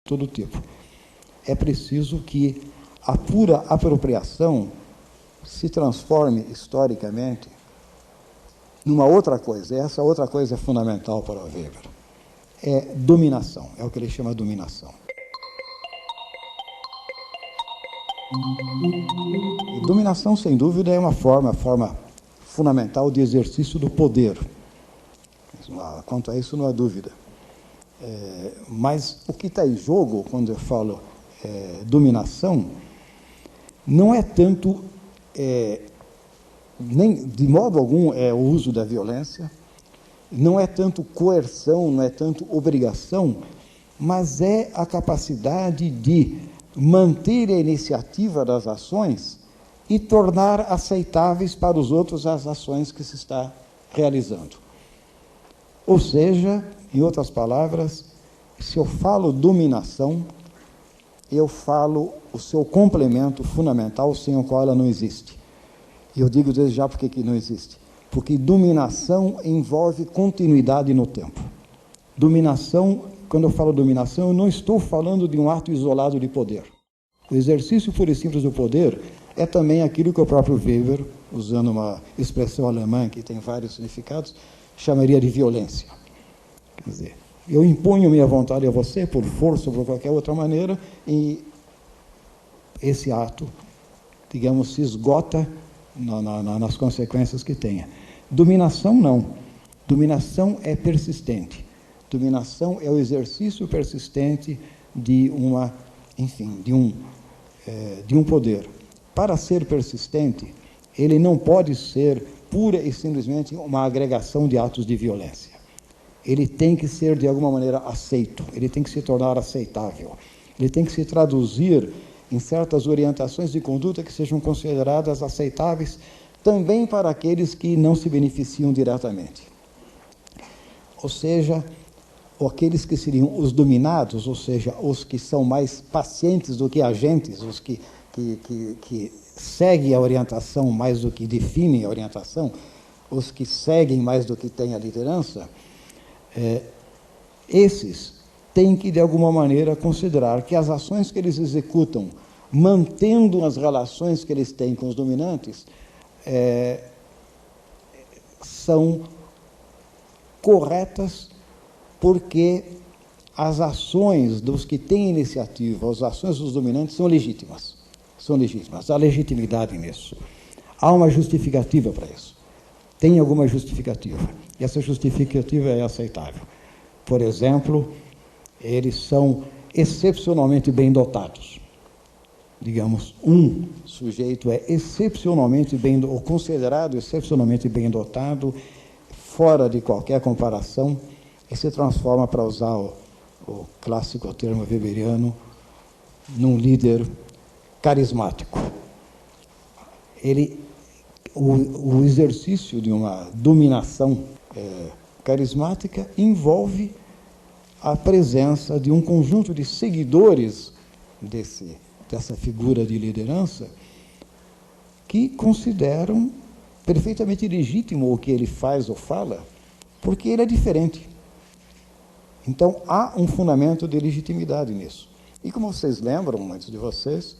todo tipo. É preciso que a pura apropriação se transforme historicamente numa outra coisa. E essa outra coisa é fundamental para o Weber. É dominação, é o que ele chama de dominação. E dominação, sem dúvida, é uma forma fundamental de exercício do poder. Quanto a isso, não há dúvida. Mas o que está em jogo, quando eu falo dominação, não é tanto, nem de modo algum, o uso da violência, não é tanto coerção, não é tanto obrigação, mas é a capacidade de manter a iniciativa das ações e tornar aceitáveis para os outros as ações que se está realizando. Ou seja, em outras palavras, se eu falo dominação, eu falo o seu complemento fundamental, sem o qual ela não existe. E eu digo desde já por que não existe. Porque dominação envolve continuidade no tempo. Dominação, quando eu falo dominação, eu não estou falando de um ato isolado de poder. O exercício puro e simples do poder é também aquilo que o próprio Weber, usando uma expressão alemã que tem vários significados, chamaria de violência. Quer dizer, eu imponho minha vontade a você, por força ou por qualquer outra maneira, e esse ato, digamos, se esgota nas consequências que tenha. Dominação, não. Dominação é persistente. Dominação é o exercício persistente de um poder. Para ser persistente, ele não pode ser pura e simplesmente uma agregação de atos de violência. Ele tem que ser, de alguma maneira, aceito, ele tem que se tornar aceitável, ele tem que se traduzir em certas orientações de conduta que sejam consideradas aceitáveis também para aqueles que não se beneficiam diretamente. Ou seja, aqueles que seriam os dominados, ou seja, os que são mais pacientes do que agentes, os que seguem a orientação mais do que definem a orientação, os que seguem mais do que têm a liderança, esses têm que, de alguma maneira, considerar que as ações que eles executam, mantendo as relações que eles têm com os dominantes, são corretas, porque as ações dos que têm iniciativa, as ações dos dominantes são legítimas. São legítimas. Há legitimidade nisso. Há uma justificativa para isso. Tem alguma justificativa. E essa justificativa é aceitável. Por exemplo, eles são excepcionalmente bem dotados. Digamos, um sujeito é excepcionalmente bem, ou considerado excepcionalmente bem dotado, fora de qualquer comparação, e se transforma, para usar o clássico termo weberiano, num líder carismático. O exercício de uma dominação carismática envolve a presença de um conjunto de seguidores dessa figura de liderança que consideram perfeitamente legítimo o que ele faz ou fala, porque ele é diferente. Então, há um fundamento de legitimidade nisso. E como vocês lembram, muitos de vocês,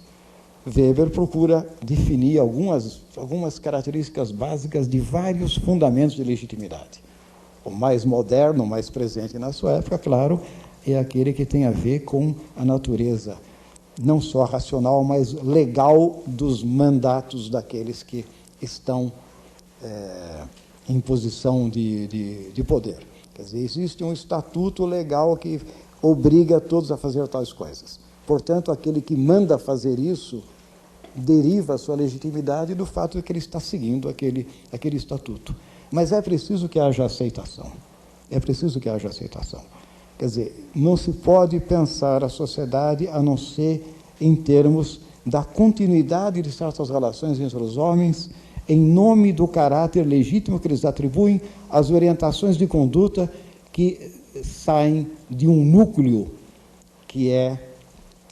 Weber procura definir algumas características básicas de vários fundamentos de legitimidade. O mais moderno, o mais presente na sua época, claro, é aquele que tem a ver com a natureza, não só racional, mas legal dos mandatos daqueles que estão em posição de poder. Quer dizer, existe um estatuto legal que obriga todos a fazer tais coisas. Portanto, aquele que manda fazer isso deriva a sua legitimidade do fato de que ele está seguindo aquele estatuto. Mas é preciso que haja aceitação. É preciso que haja aceitação. Quer dizer, não se pode pensar a sociedade a não ser em termos da continuidade de certas relações entre os homens, em nome do caráter legítimo que eles atribuem às orientações de conduta que saem de um núcleo que é,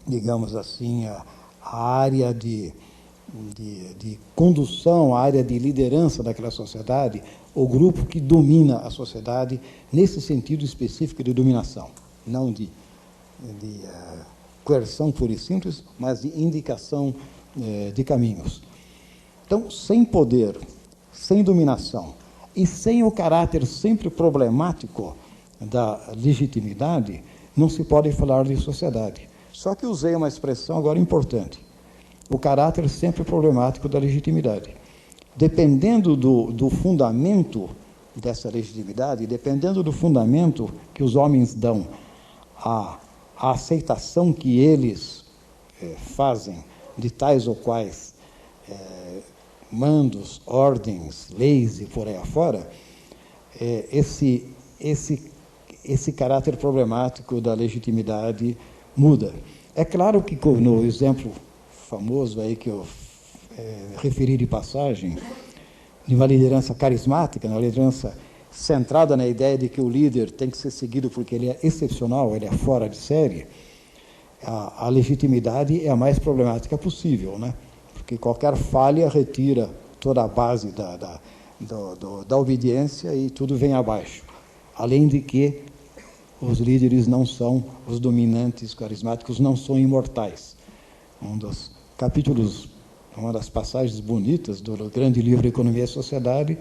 digamos assim, a área de condução, a área de liderança daquela sociedade, o grupo que domina a sociedade nesse sentido específico de dominação, não de coerção pura e simples, mas de indicação de caminhos. Então, sem poder, sem dominação e sem o caráter sempre problemático da legitimidade, não se pode falar de sociedade. Só que usei uma expressão agora importante: o caráter sempre problemático da legitimidade. Dependendo do fundamento dessa legitimidade, dependendo do fundamento que os homens dão à aceitação que eles fazem de tais ou quais mandos, ordens, leis e por aí afora, esse caráter problemático da legitimidade muda. É claro que no exemplo famoso aí que eu referi de passagem, de uma liderança carismática, uma liderança centrada na ideia de que o líder tem que ser seguido porque ele é excepcional, ele é fora de série, a legitimidade é a mais problemática possível, né? Porque qualquer falha retira toda a base da obediência e tudo vem abaixo. Além de que os líderes não são, os dominantes carismáticos não são imortais. Um dos capítulos, uma das passagens bonitas do grande livro Economia e Sociedade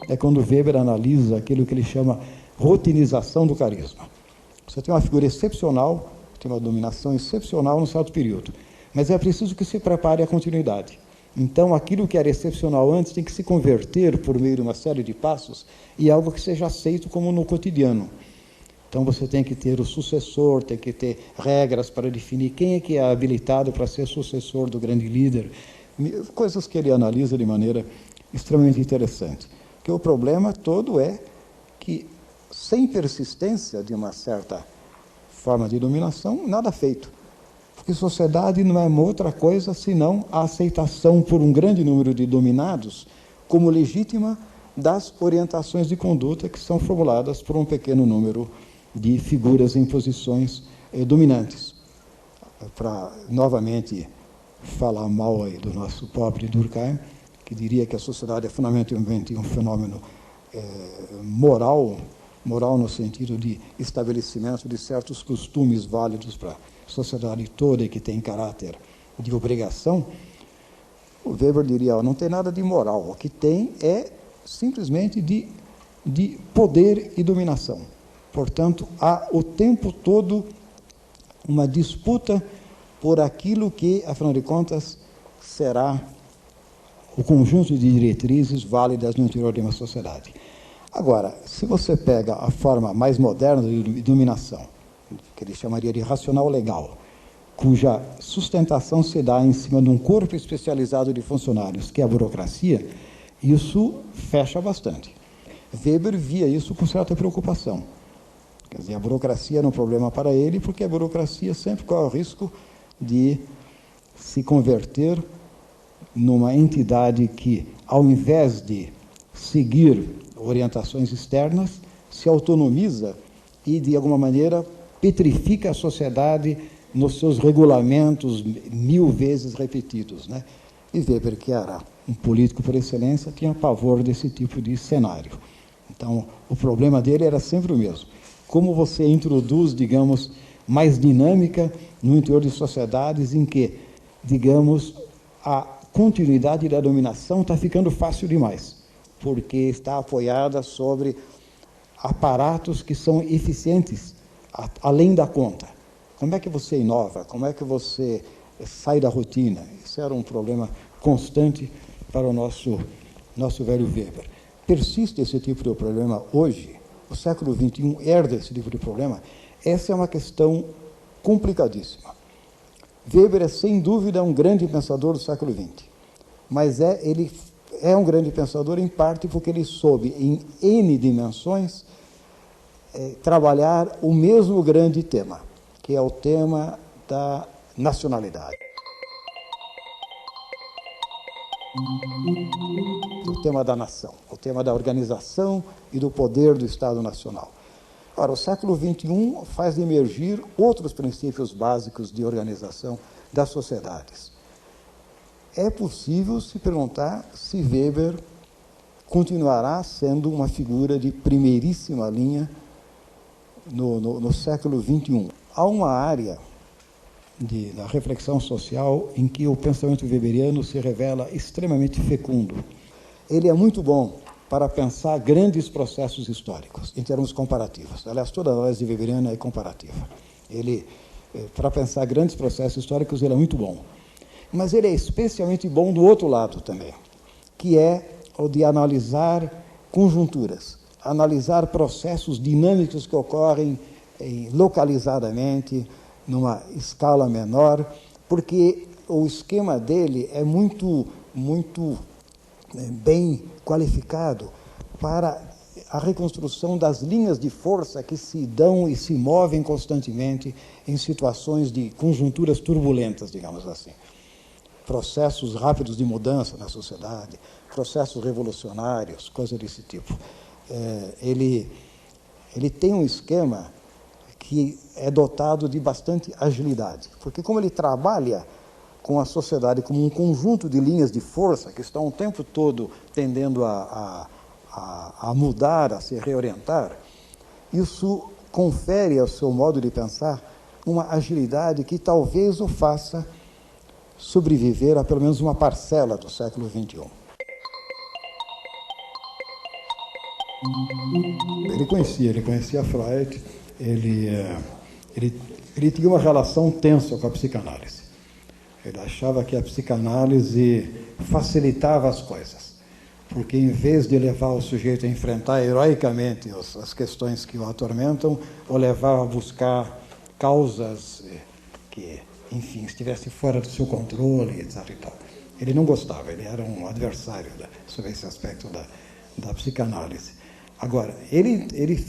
é quando Weber analisa aquilo que ele chama rotinização do carisma. Você tem uma figura excepcional, tem uma dominação excepcional num certo período, mas é preciso que se prepare a continuidade. Então, aquilo que era excepcional antes tem que se converter por meio de uma série de passos e algo que seja aceito como no cotidiano. Então, você tem que ter o sucessor, tem que ter regras para definir quem é que é habilitado para ser sucessor do grande líder, coisas que ele analisa de maneira extremamente interessante. Porque o problema todo é que, sem persistência de uma certa forma de dominação, nada feito. Porque sociedade não é uma outra coisa senão a aceitação por um grande número de dominados como legítima das orientações de conduta que são formuladas por um pequeno número de figuras em posições dominantes. Para, novamente, falar mal aí do nosso pobre Durkheim, que diria que a sociedade é fundamentalmente um fenômeno moral no sentido de estabelecimento de certos costumes válidos para a sociedade toda e que tem caráter de obrigação, o Weber diria, não tem nada de moral, o que tem é simplesmente de poder e dominação. Portanto, há o tempo todo uma disputa por aquilo que, afinal de contas, será o conjunto de diretrizes válidas no interior de uma sociedade. Agora, se você pega a forma mais moderna de dominação, que ele chamaria de racional legal, cuja sustentação se dá em cima de um corpo especializado de funcionários, que é a burocracia, isso fecha bastante. Weber via isso com certa preocupação. Quer dizer, a burocracia era um problema para ele, porque a burocracia sempre corre o risco de se converter numa entidade que, ao invés de seguir orientações externas, se autonomiza e, de alguma maneira, petrifica a sociedade nos seus regulamentos 1000 vezes repetidos, né? E Weber, que era um político por excelência, tinha pavor desse tipo de cenário. Então, o problema dele era sempre o mesmo. Como você introduz, digamos, mais dinâmica no interior de sociedades em que, digamos, a continuidade da dominação está ficando fácil demais, porque está apoiada sobre aparatos que são eficientes além da conta. Como é que você inova? Como é que você sai da rotina? Isso era um problema constante para o nosso velho Weber. Persiste esse tipo de problema hoje? O século XXI herda esse tipo de problema? Essa é uma questão complicadíssima. Weber é, sem dúvida, um grande pensador do século XX, mas ele é um grande pensador em parte porque ele soube, em N dimensões, trabalhar o mesmo grande tema, que é o tema da nacionalidade. O tema da nação, o tema da organização e do poder do Estado Nacional. Ora, o século XXI faz emergir outros princípios básicos de organização das sociedades. É possível se perguntar se Weber continuará sendo uma figura de primeiríssima linha no século XXI. Há uma área da reflexão social em que o pensamento weberiano se revela extremamente fecundo. Ele é muito bom para pensar grandes processos históricos, em termos comparativos. Aliás, toda a análise weberiana é comparativa. Para pensar grandes processos históricos, ele é muito bom. Mas ele é especialmente bom do outro lado também, que é o de analisar conjunturas, analisar processos dinâmicos que ocorrem localizadamente, numa escala menor, porque o esquema dele é muito bem qualificado para a reconstrução das linhas de força que se dão e se movem constantemente em situações de conjunturas turbulentas, digamos assim. Processos rápidos de mudança na sociedade, processos revolucionários, coisas desse tipo. Ele tem um esquema que é dotado de bastante agilidade, porque como ele trabalha com a sociedade como um conjunto de linhas de força que estão o tempo todo tendendo a mudar, a se reorientar, isso confere ao seu modo de pensar uma agilidade que talvez o faça sobreviver a pelo menos uma parcela do século XXI. Ele conhecia Freud, ele tinha uma relação tensa com a psicanálise. Ele achava que a psicanálise facilitava as coisas, porque em vez de levar o sujeito a enfrentar heroicamente as questões que o atormentam, o levava a buscar causas que, enfim, estivessem fora do seu controle, etc. E tal. Ele não gostava, ele era um adversário sobre esse aspecto da psicanálise. Agora, ele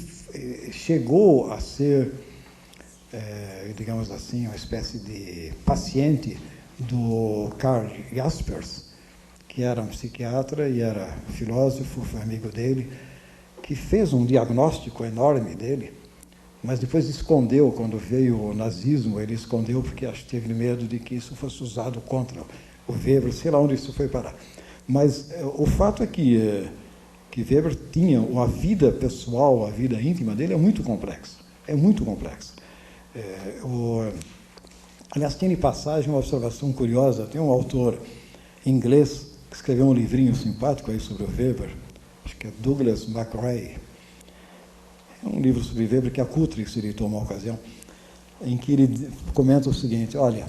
chegou a ser, digamos assim, uma espécie de paciente do Karl Jaspers, que era um psiquiatra e era filósofo, foi amigo dele, que fez um diagnóstico enorme dele, mas depois escondeu. Quando veio o nazismo, ele escondeu porque teve medo de que isso fosse usado contra o Weber, sei lá onde isso foi parar. Mas o fato é que Weber tinha uma vida pessoal, a vida íntima dele é muito complexa. Aliás, tem de passagem uma observação curiosa. Tem um autor inglês que escreveu um livrinho simpático aí sobre o Weber, acho que é Douglas MacRae. É um livro sobre Weber que a Cutrix editou uma ocasião, em que ele comenta o seguinte: olha,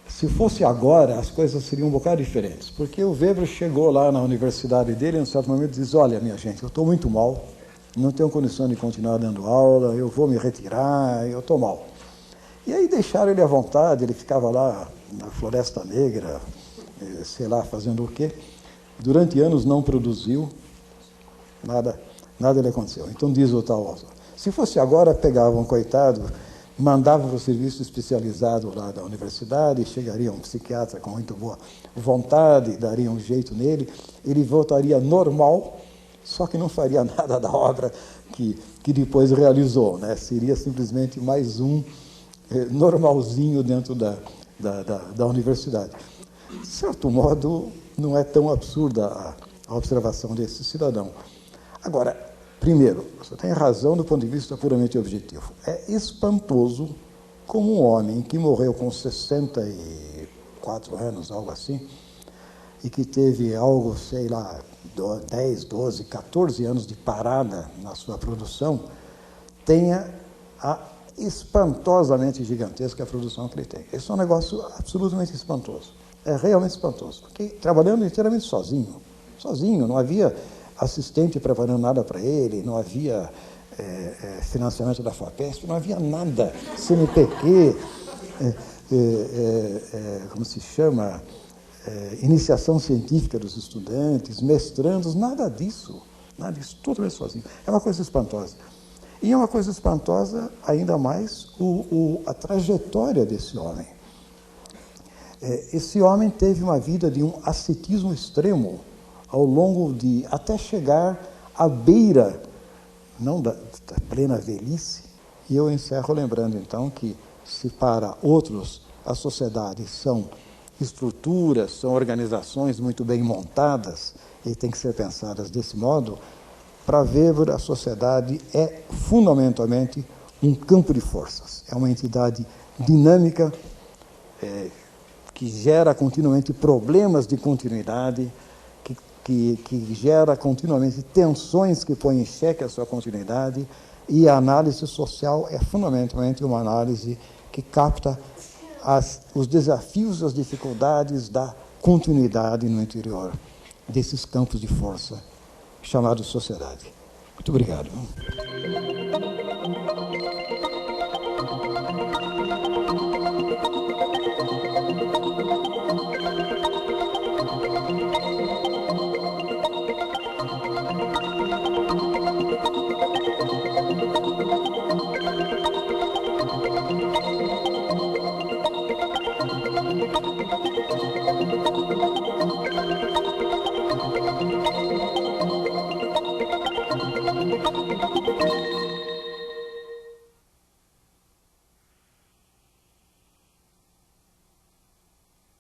se fosse agora, as coisas seriam um bocado diferentes, porque o Weber chegou lá na universidade dele, em um certo momento, e diz: olha, minha gente, eu estou muito mal, não tenho condição de continuar dando aula, eu vou me retirar, eu estou mal. E aí deixaram ele à vontade, ele ficava lá na Floresta Negra, sei lá, fazendo o quê. Durante anos não produziu, nada lhe aconteceu. Então diz o tal autor: se fosse agora, pegavam um coitado, mandavam para o serviço especializado lá da universidade, chegaria um psiquiatra com muito boa vontade, daria um jeito nele, ele voltaria normal, só que não faria nada da obra que depois realizou, né? Seria simplesmente mais um normalzinho dentro da universidade. De certo modo, não é tão absurda a observação desse cidadão. Agora, primeiro, você tem razão do ponto de vista puramente objetivo. É espantoso como um homem que morreu com 64 anos, algo assim, e que teve algo, sei lá, 10, 12, 14 anos de parada na sua produção, tenha a espantosamente gigantesca a produção que ele tem. Esse é um negócio absolutamente espantoso. É realmente espantoso. Porque trabalhando inteiramente sozinho, não havia assistente preparando nada para ele, não havia financiamento da FAPESP, não havia nada, CNPq, como se chama, iniciação científica dos estudantes, mestrandos, nada disso, totalmente sozinho. É uma coisa espantosa. E é uma coisa espantosa ainda mais a trajetória desse homem. Esse homem teve uma vida de um ascetismo extremo ao longo de, até chegar à beira, não da plena velhice. E eu encerro lembrando então que, se para outros as sociedades são estruturas, são organizações muito bem montadas e têm que ser pensadas desse modo. Para Weber, a sociedade é fundamentalmente um campo de forças, é uma entidade dinâmica, que gera continuamente problemas de continuidade, que gera continuamente tensões que põem em xeque a sua continuidade, e a análise social é fundamentalmente uma análise que capta os desafios, as dificuldades da continuidade no interior desses campos de força chamados sociedade. Muito obrigado.